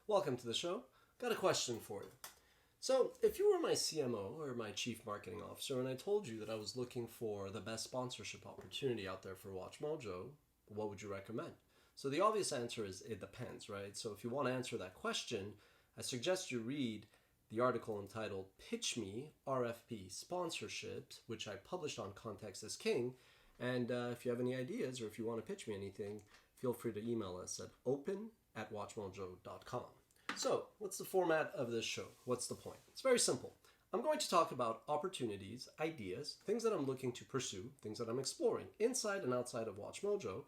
Welcome to the show. Got a question for you. So, if you were my CMO or my Chief Marketing Officer and I told you that I was looking for the best sponsorship opportunity out there for WatchMojo, what would you recommend? So, the obvious answer is it depends, right? So, if you want to answer that question, I suggest you read the article entitled Pitch Me RFP Sponsorships, which I published on Context is King. And if you have any ideas or if you want to pitch me anything, feel free to email us at open@watchmojo.com. So, what's the format of this show? What's the point? It's very simple. I'm going to talk about opportunities, ideas, things that I'm looking to pursue, things that I'm exploring inside and outside of WatchMojo.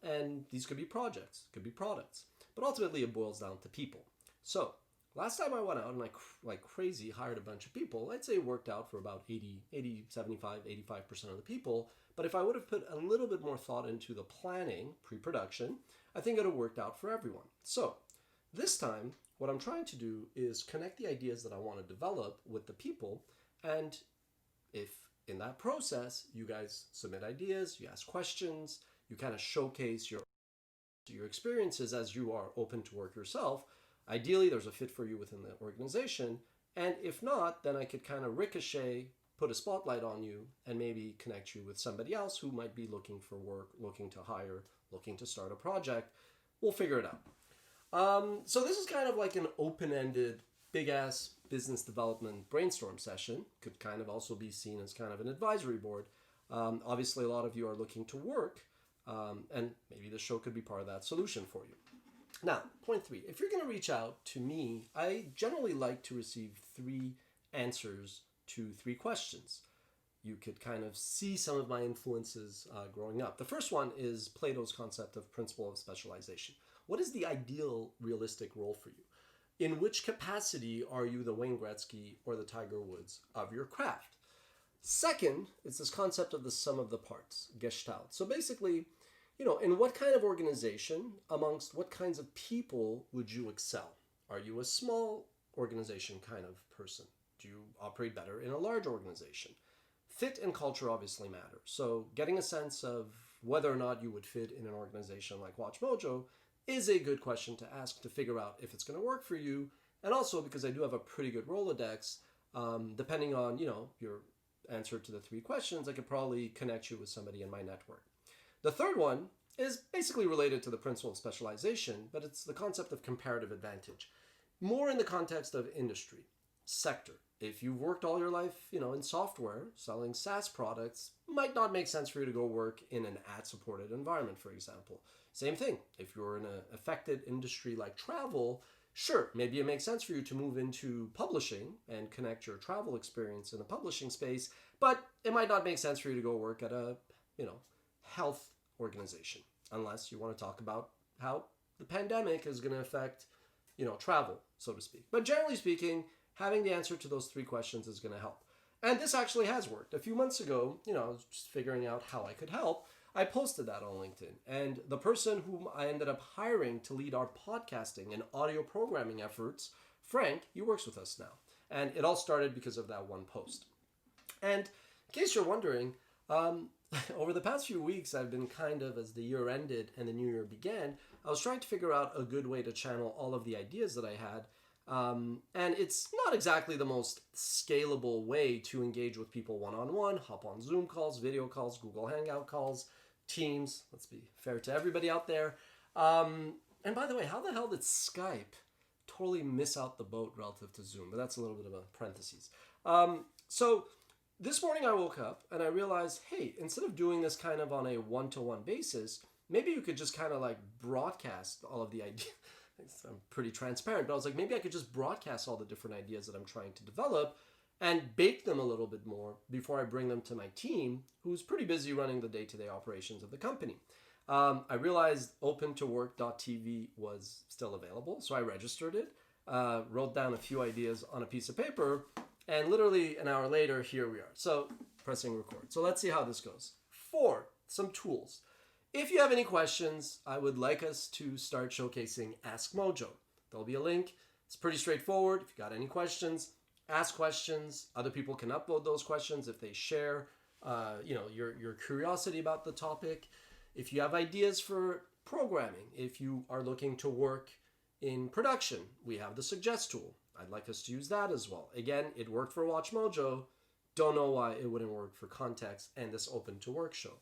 And these could be projects, could be products. But ultimately, it boils down to people. So, last time I went out and I, like crazy, hired a bunch of people, I'd say it worked out for about 75, 85% of the people. But if I would have put a little bit more thought into the planning, pre-production, I think it would have worked out for everyone. So, this time, what I'm trying to do is connect the ideas that I want to develop with the people. And if in that process, you guys submit ideas, you ask questions, you kind of showcase your experiences as you are open to work yourself, ideally there's a fit for you within the organization. And if not, then I could kind of ricochet, put a spotlight on you, and maybe connect you with somebody else who might be looking for work, looking to hire, looking to start a project. We'll figure it out. So this is kind of like an open-ended, big-ass business development brainstorm session. Could kind of also be seen as kind of an advisory board. Obviously, a lot of you are looking to work, and maybe the show could be part of that solution for you. Now, point 3. If you're going to reach out to me, I generally like to receive 3 answers to 3 questions. You could kind of see some of my influences growing up. The first one is Plato's concept of principle of specialization. What is the ideal, realistic role for you? In which capacity are you the Wayne Gretzky or the Tiger Woods of your craft? Second, it's this concept of the sum of the parts, Gestalt. So basically, in what kind of organization, amongst what kinds of people would you excel? Are you a small organization kind of person? Do you operate better in a large organization? Fit and culture obviously matter. So getting a sense of whether or not you would fit in an organization like WatchMojo is a good question to ask to figure out if it's going to work for you. And also because I do have a pretty good Rolodex, depending on, your answer to the 3 questions, I could probably connect you with somebody in my network. The third one is basically related to the principle of specialization, but it's the concept of comparative advantage. More in the context of industry, sector. If you've worked all your life, in software, selling SaaS products, might not make sense for you to go work in an ad-supported environment, for example. Same thing. If you're in an affected industry like travel, sure, maybe it makes sense for you to move into publishing and connect your travel experience in the publishing space, but it might not make sense for you to go work at a, health organization, unless you want to talk about how the pandemic is going to affect, travel, so to speak. But generally speaking, having the answer to those 3 questions is going to help. And this actually has worked. A few months ago, I was just figuring out how I could help. I posted that on LinkedIn. And the person whom I ended up hiring to lead our podcasting and audio programming efforts, Frank, he works with us now. And it all started because of that one post. And in case you're wondering, over the past few weeks, I've been kind of, as the year ended and the new year began, I was trying to figure out a good way to channel all of the ideas that I had. And it's not exactly the most scalable way to engage with people one-on-one, hop on Zoom calls, video calls, Google Hangout calls, Teams. Let's be fair to everybody out there. And by the way, how the hell did Skype totally miss out the boat relative to Zoom? But that's a little bit of a parenthesis. So this morning I woke up and I realized, hey, instead of doing this kind of on a one-to-one basis, maybe you could just kind of like broadcast all of the ideas. I'm pretty transparent, but I was like, maybe I could just broadcast all the different ideas that I'm trying to develop and bake them a little bit more before I bring them to my team, who's pretty busy running the day-to-day operations of the company. I realized opentowork.tv was still available, so I registered it, wrote down a few ideas on a piece of paper, and literally an hour later, here we are. So pressing record. So let's see how this goes. 4, some tools. If you have any questions, I would like us to start showcasing AskMojo. There'll be a link. It's pretty straightforward. If you got any questions, ask questions. Other people can upload those questions if they share, your curiosity about the topic. If you have ideas for programming, if you are looking to work In production, we have the suggest tool. I'd like us to use that as well. Again, it worked for WatchMojo. Don't know why it wouldn't work for Context and this Open to Work show.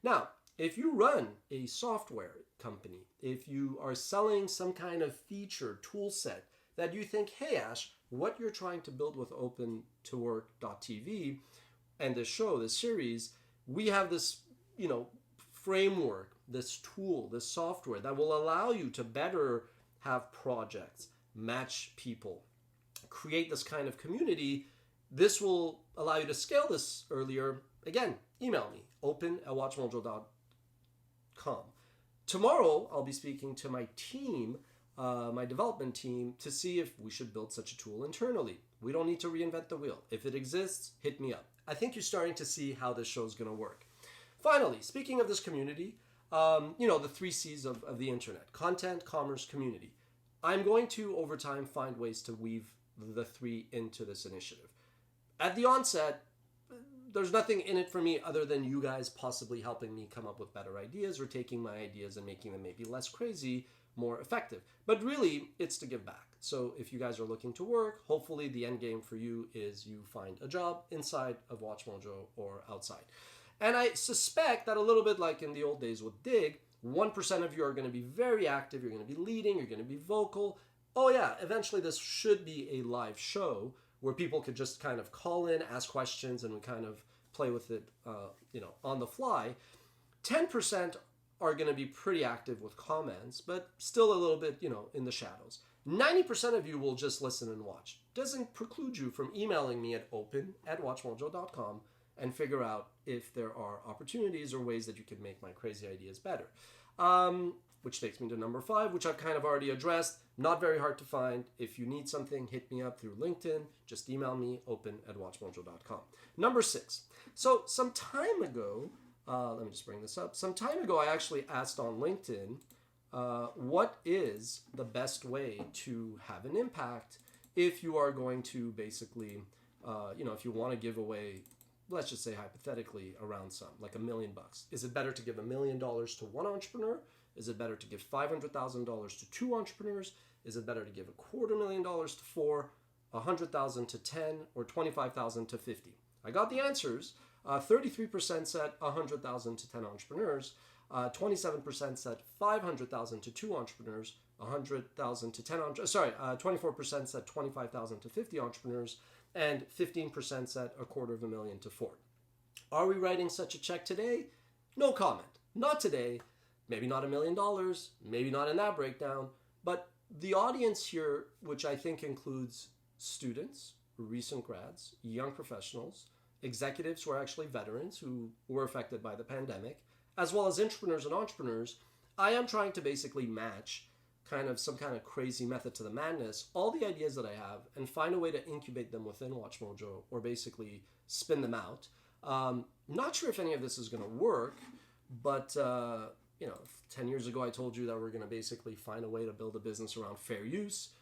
Now, if you run a software company, if you are selling some kind of feature tool set that you think, hey Ash, what you're trying to build with Open to Work.tv and this show, this series, we have this, framework, this tool, this software that will allow you to better have projects, match people, create this kind of community. This will allow you to scale this earlier. Again, email me, open@watchmojo.com. Tomorrow, I'll be speaking to my team, my development team, to see if we should build such a tool internally. We don't need to reinvent the wheel. If it exists, hit me up. I think you're starting to see how this show is going to work. Finally, speaking of this community, the 3 C's of the internet: content, commerce, community. I'm going to, over time, find ways to weave the 3 into this initiative. At the onset, there's nothing in it for me other than you guys possibly helping me come up with better ideas or taking my ideas and making them maybe less crazy, more effective. But really, it's to give back. So if you guys are looking to work, hopefully the end game for you is you find a job inside of WatchMojo or outside. And I suspect that a little bit like in the old days with Dig, 1% of you are going to be very active, you're going to be leading, you're going to be vocal. Oh yeah, eventually this should be a live show where people could just kind of call in, ask questions, and we kind of play with it, on the fly. 10% are going to be pretty active with comments, but still a little bit, in the shadows. 90% of you will just listen and watch. Doesn't preclude you from emailing me at open@watchmojo.com and figure out if there are opportunities or ways that you can make my crazy ideas better. Which takes me to number 5, which I've kind of already addressed. Not very hard to find. If you need something, hit me up through LinkedIn. Just email me, open@watchmojo.com. Number 6. So some time ago, let me just bring this up. Some time ago, I actually asked on LinkedIn, what is the best way to have an impact if you are going to basically, if you want to give away, let's just say hypothetically, around sum, like $1 million. Is it better to give $1 million to one entrepreneur? Is it better to give $500,000 to 2 entrepreneurs? Is it better to give $250,000 to 4, $100,000 to 10, or $25,000 to 50? I got the answers. 33% said $100,000 to 10 entrepreneurs. 27% said $500,000 to 2 entrepreneurs. 100,000 to 10 24% said $25,000 to 50 entrepreneurs, and 15% said $250,000 to 4. Are we writing such a check today? No comment. Not today. Maybe not $1 million. Maybe not in that breakdown. But the audience here, which I think includes students, recent grads, young professionals, executives who are actually veterans who were affected by the pandemic, as well as intrapreneurs and entrepreneurs, I am trying to basically match some kind of crazy method to the madness, all the ideas that I have, and find a way to incubate them within WatchMojo or basically spin them out. Not sure if any of this is going to work, but 10 years ago I told you that we're going to basically find a way to build a business around fair use,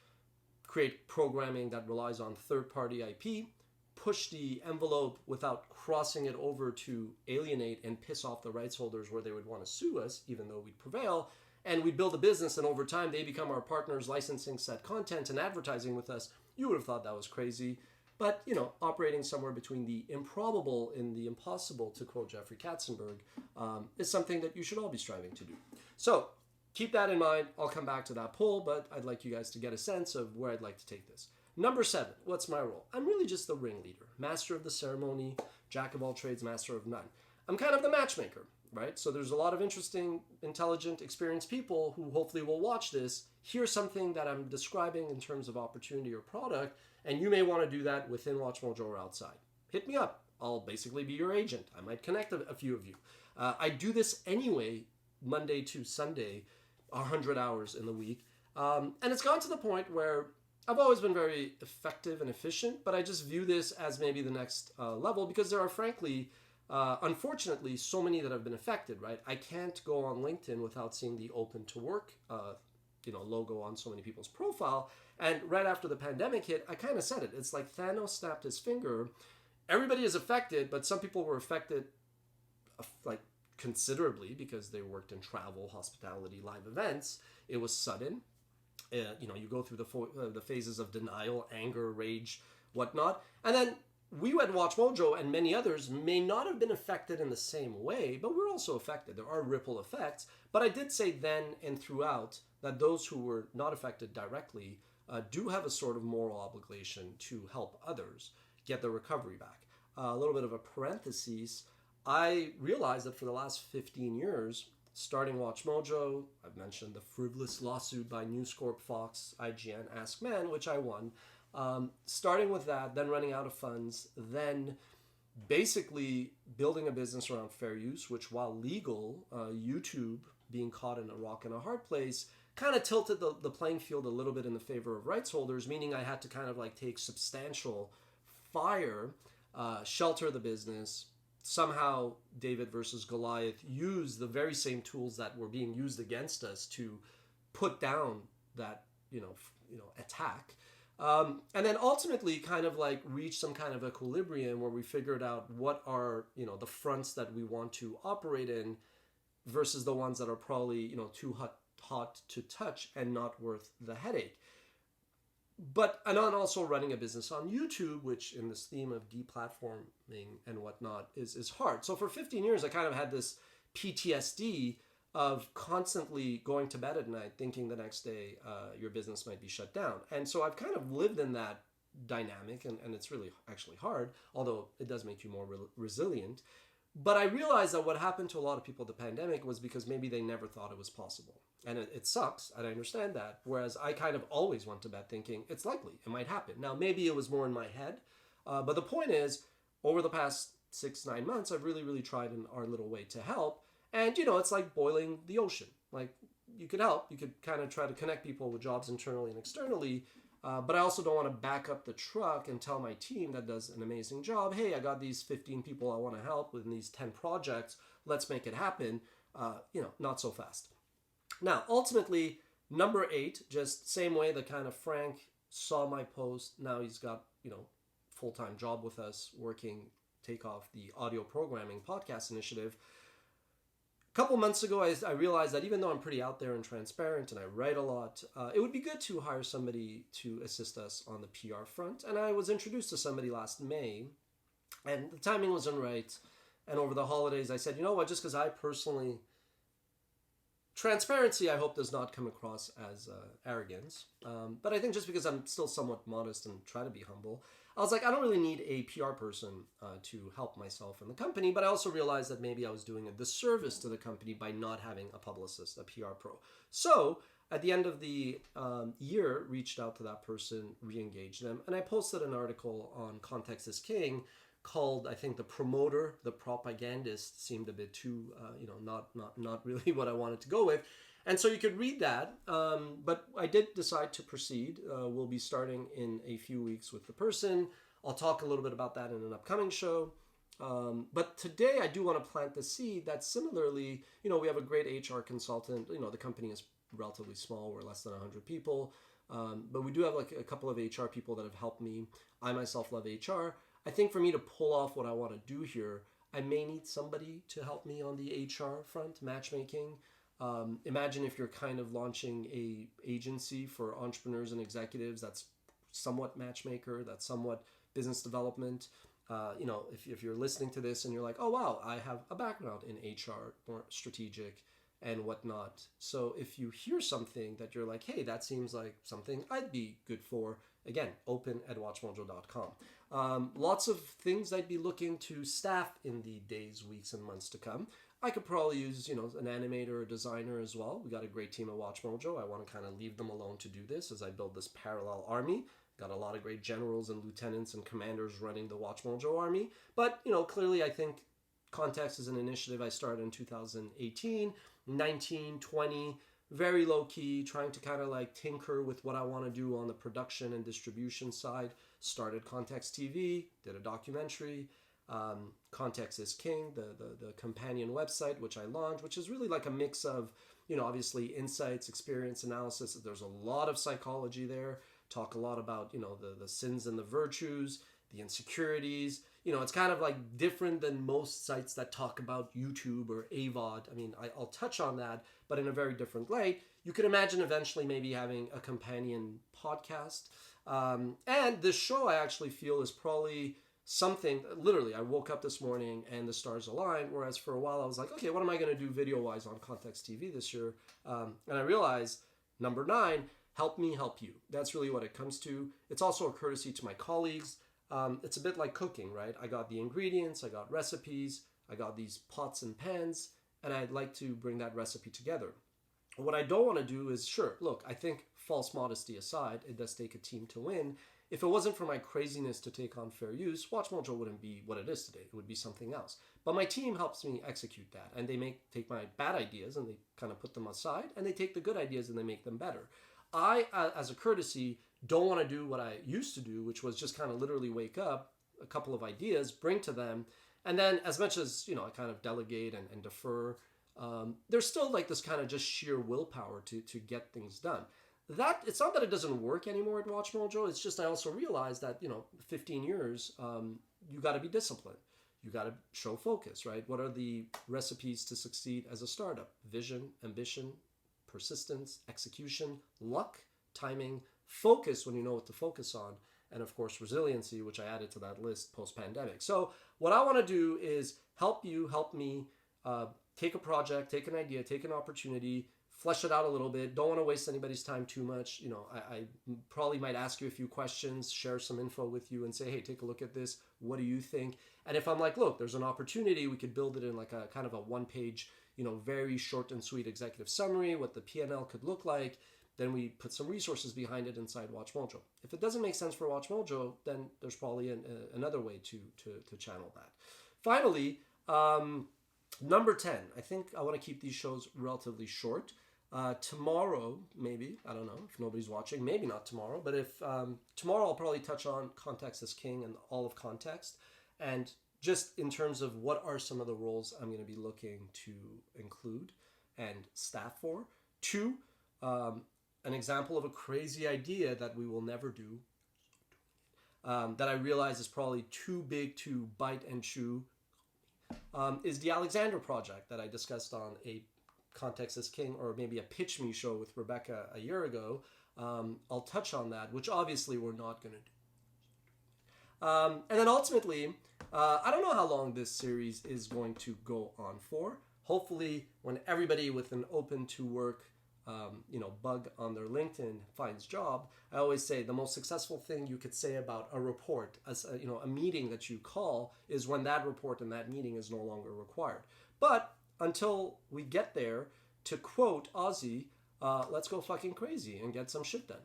create programming that relies on third-party IP, push the envelope without crossing it over to alienate and piss off the rights holders where they would want to sue us, even though we'd prevail. And we'd build a business, and over time they become our partners, licensing set content and advertising with us. You would have thought that was crazy. But, operating somewhere between the improbable and the impossible, to quote Jeffrey Katzenberg, is something that you should all be striving to do. So keep that in mind. I'll come back to that poll, but I'd like you guys to get a sense of where I'd like to take this. Number 7, what's my role? I'm really just the ringleader, master of the ceremony, jack of all trades, master of none. I'm kind of the matchmaker, right? So there's a lot of interesting, intelligent, experienced people who hopefully will watch this, hear something that I'm describing in terms of opportunity or product, and you may want to do that within WatchMojo or outside. Hit me up. I'll basically be your agent. I might connect a few of you. I do this anyway, Monday to Sunday, 100 hours in the week. And it's gone to the point where I've always been very effective and efficient, but I just view this as maybe the next level because there are, frankly, unfortunately, so many that have been affected, right? I can't go on LinkedIn without seeing the open to work logo on so many people's profile. And right after the pandemic hit, I kind of said it. It's like Thanos snapped his finger. Everybody is affected, but some people were affected like considerably because they worked in travel, hospitality, live events. It was sudden. You go through the phases of denial, anger, rage, whatnot. And then we at WatchMojo and many others may not have been affected in the same way, but we're also affected. There are ripple effects. But I did say then and throughout that those who were not affected directly do have a sort of moral obligation to help others get their recovery back. A little bit of a parenthesis, I realized that for the last 15 years, starting WatchMojo, I've mentioned the frivolous lawsuit by News Corp, Fox, IGN, AskMojo, which I won. Starting with that, then running out of funds, then basically building a business around fair use, which while legal, YouTube being caught in a rock and a hard place, kind of tilted the playing field a little bit in the favor of rights holders, meaning I had to kind of like take substantial fire, shelter the business. Somehow David versus Goliath used the very same tools that were being used against us to put down that attack, and then ultimately kind of like reach some kind of equilibrium where we figured out what are the fronts that we want to operate in versus the ones that are probably too hot to touch and not worth the headache. But and I'm also running a business on YouTube, which in this theme of deplatforming and whatnot is hard. So for 15 years, I kind of had this PTSD of constantly going to bed at night thinking the next day your business might be shut down. And so I've kind of lived in that dynamic, and it's really actually hard, although it does make you more resilient. But I realized that what happened to a lot of people at the pandemic was because maybe they never thought it was possible. And it sucks, and I understand that. Whereas I kind of always went to bed thinking it's likely, it might happen. Now, maybe it was more in my head. But the point is, over the past 6-9 months, I've really, really tried in our little way to help. And, it's like boiling the ocean. Like, you could help. You could kind of try to connect people with jobs internally and externally. But I also don't want to back up the truck and tell my team that does an amazing job, hey, I got these 15 people I want to help within these 10 projects. Let's make it happen. Not so fast. Now, ultimately, number 8, just same way that kind of Frank saw my post. Now he's got, full-time job with us working Takeoff, the audio programming podcast initiative. A couple months ago, I realized that even though I'm pretty out there and transparent and I write a lot, it would be good to hire somebody to assist us on the PR front. And I was introduced to somebody last May, and the timing wasn't right. And over the holidays, I said, you know what, just because I personally... Transparency, I hope, does not come across as arrogance. But I think just because I'm still somewhat modest and try to be humble, I was like, I don't really need a PR person to help myself and the company. But I also realized that maybe I was doing a disservice to the company by not having a publicist, a PR pro. So at the end of the year, reached out to that person, re-engaged them. And I posted an article on Context is King called, I think, the promoter, the propagandist seemed a bit too, not really what I wanted to go with. And so you could read that, but I did decide to proceed. We'll be starting in a few weeks with the person. I'll talk a little bit about that in an upcoming show. But today I do want to plant the seed that similarly, we have a great HR consultant. The company is relatively small. We're less than 100 people. But we do have like a couple of HR people that have helped me. I myself love HR. I think for me to pull off what I want to do here, I may need somebody to help me on the HR front, matchmaking. Imagine if you're kind of launching a agency for entrepreneurs and executives that's somewhat matchmaker, that's somewhat business development. If you're listening to this and you're like, oh, wow, I have a background in HR, more strategic and whatnot. So if you hear something that you're like, hey, that seems like something I'd be good for, again, open at watchmojo.com. Lots of things I'd be looking to staff in the days, weeks, and months to come. I could probably use, an animator or designer as well. We got a great team at WatchMojo. I want to kind of leave them alone to do this as I build this parallel army. Got a lot of great generals and lieutenants and commanders running the WatchMojo army. But, clearly I think Context is an initiative I started in 2018, 19, 20, very low key, trying to kind of like tinker with what I want to do on the production and distribution side. Started ContextTV, did a documentary. Context is King, the companion website, which I launched, which is really like a mix of, obviously insights, experience analysis. There's a lot of psychology there. Talk a lot about, the sins and the virtues, the insecurities. It's kind of like different than most sites that talk about YouTube or AVOD. I mean, I'll touch on that, but in a very different light. You could imagine eventually maybe having a companion podcast. And this show I actually feel is probably something, literally, I woke up this morning and the stars aligned, whereas for a while I was like, okay, what am I going to do video-wise on ContextTV this year? And I realized, number 9, help me help you. That's really what it comes to. It's also a courtesy to my colleagues. It's a bit like cooking, right? I got the ingredients, I got recipes, I got these pots and pans, and I'd like to bring that recipe together. What I don't want to do is, sure, look, I think false modesty aside, it does take a team to win. If it wasn't for my craziness to take on fair use, WatchMojo wouldn't be what it is today. It would be something else. But my team helps me execute that, and they take my bad ideas and they kind of put them aside, and they take the good ideas and they make them better. I, as a courtesy, don't want to do what I used to do, which was just kind of literally wake up, a couple of ideas, bring to them, and then as much as, you know, I kind of delegate and defer, there's still like this kind of just sheer willpower to get things done. That it's not that it doesn't work anymore at WatchMojo. It's just I also realized that, you know, 15 years, you got to be disciplined. You got to show focus, right? What are the recipes to succeed as a startup? Vision, ambition, persistence, execution, luck, timing, focus when you know what to focus on, and of course resiliency, which I added to that list post-pandemic. So what I want to do is help you, help me take a project, take an idea, take an opportunity, flesh it out a little bit. Don't want to waste anybody's time too much. You know, I probably might ask you a few questions, share some info with you and say, hey, take a look at this. What do you think? And if I'm like, look, there's an opportunity, we could build it in like a kind of a one-page, you know, very short and sweet executive summary, what the P&L could look like. Then we put some resources behind it inside WatchMojo. If it doesn't make sense for WatchMojo, then there's probably another way to channel that. Finally, number 10. I think I want to keep these shows relatively short. Tomorrow, maybe, I don't know if nobody's watching, maybe not tomorrow, but if tomorrow I'll probably touch on context is king and all of context, and just in terms of what are some of the roles I'm going to be looking to include and staff for. 2, an example of a crazy idea that we will never do, that I realize is probably too big to bite and chew, is the Alexander project that I discussed on a Context is King, or maybe a Pitch Me show with Rebecca a year ago. I'll touch on that, which obviously we're not going to do. And then ultimately, I don't know how long this series is going to go on for. Hopefully, when everybody with an open to work bug on their LinkedIn finds job, I always say the most successful thing you could say about a report, as a meeting that you call, is when that report and that meeting is no longer required. But until we get there, to quote Ozzy, let's go fucking crazy and get some shit done.